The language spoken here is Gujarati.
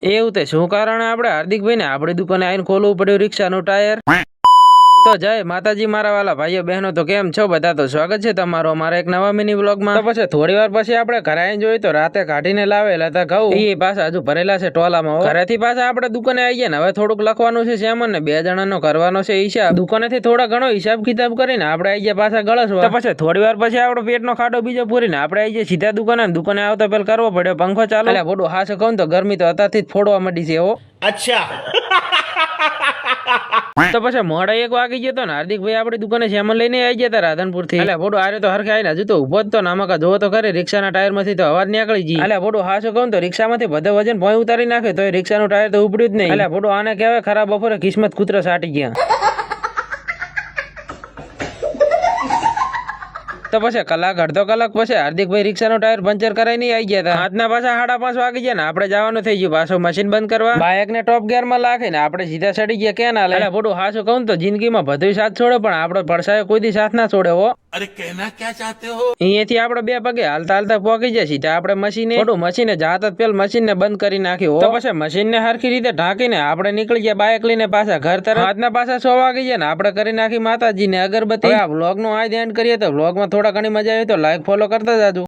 એવું તે શું કારણ આપણે હાર્દિકભાઈ ને આપણી દુકાને આવીને ખોલવું પડ્યું રિક્ષાનું ટાયર? તો જય માતાજી મારા વાલા ભાઈઓ બહેનો, તો કેમ છો બધા? તો સ્વાગત છે તમારો અમારા એક નવા મિની વ્લોગમાં. તો પછી થોડી વાર પછી આપણે ઘરે આવીને જોઈએ તો રાતે કાઢીને લાવેલા હતા ઘઉં, એ પાછા હજુ ભરેલા છે ટોલામાં. ઘરેથી પાછા આપણે દુકાને આવી ગયા ને હવે થોડુંક લખવાનું છે સેમન ને 2 જણાનો કરવાનો છે હિસાબ. દુકાનેથી થોડા ઘણો હિસાબ કિતાબ કરીને આપણે આવી ગયા પાછા ગળસવા. તો પછી થોડી વાર પછી આપણો પેટનો ખાડો બીજો પૂરીને આપણે આવી ગયા સીધા દુકાને. દુકાને આવતા પેલા કરવો પડ્યો પંખો ચાલુ. એટલે બોડું હાસે કહું તો ગરમી તો અત્યારથી જ ફોડવા માંડી છે એવો. अच्छा તો પછી મોડા 1 વાગી ગયો તો ને હાર્દિકભાઈ આપણી દુકાને સેમન લઈને આવી ગયા હતા રાધનપુર થી. એટલે બોડું આરે તો હરખે આવીને હજુ તો ઉભો જ તો નામકા જોવો તો ખરી રિક્ષાના ટાયર માંથી તો અવાજ નીકળી ગઈ. એટલે બોડું હાસું કહું તો રિક્ષામાંથી બધે વજન ભોંય ઉતારી નાખે તો રિક્ષાનું ટાયર તો ઉપડ્યું જ નહીં. એટલે બોડું આને કહેવાય ખરાબ બપોરે કિસ્મત કૂતરા સાટી ગયા. તો પછી અડધો કલાક પછી હાર્દિકભાઈ રિક્ષાનું ટાયર પંચર કરાઈ નહીં આવી ગયા હતા. હાથના પાછા 5:30 વાગી ગયા ને આપણે જવાનું થઈ ગયું પાછું મશીન બંધ કરવા. બાઇક ને ટોપ ગિયર માં રાખીને આપણે સીધા ચડી ગયા કેનાલ. એટલે બોડું હાસું કહું તો જિંદગીમાં બધું સાથ છોડે પણ આપણો પડસાયો કોઈ દી સાથ ના છોડે હો. अरे कहना क्या चाहते हो? અહીંયાથી આપણે 2 પગે હાલતા હાલતા પહોંચી જાય સીધા આપણે મશીને. બોડું મશીને જાત જ પેલ મશીન ને બંધ કરી નાખ્યું. તો પછી મશીન ને હરખી રીતે ઢાંકીને આપણે નીકળી ગયા બાઇક લઈને પાછા ઘર તરફ. હાથના પાછા 6 વાગી ગયા ને આપણે કરી નાખી માતાજી ને અગરબત્તી. આ વ્લોગ નું આ એન્ડ કરીએ તો વ્લોગમાં થોડા ઘણી મજા આવી તો લાઈક ફોલો કરતા જાજો.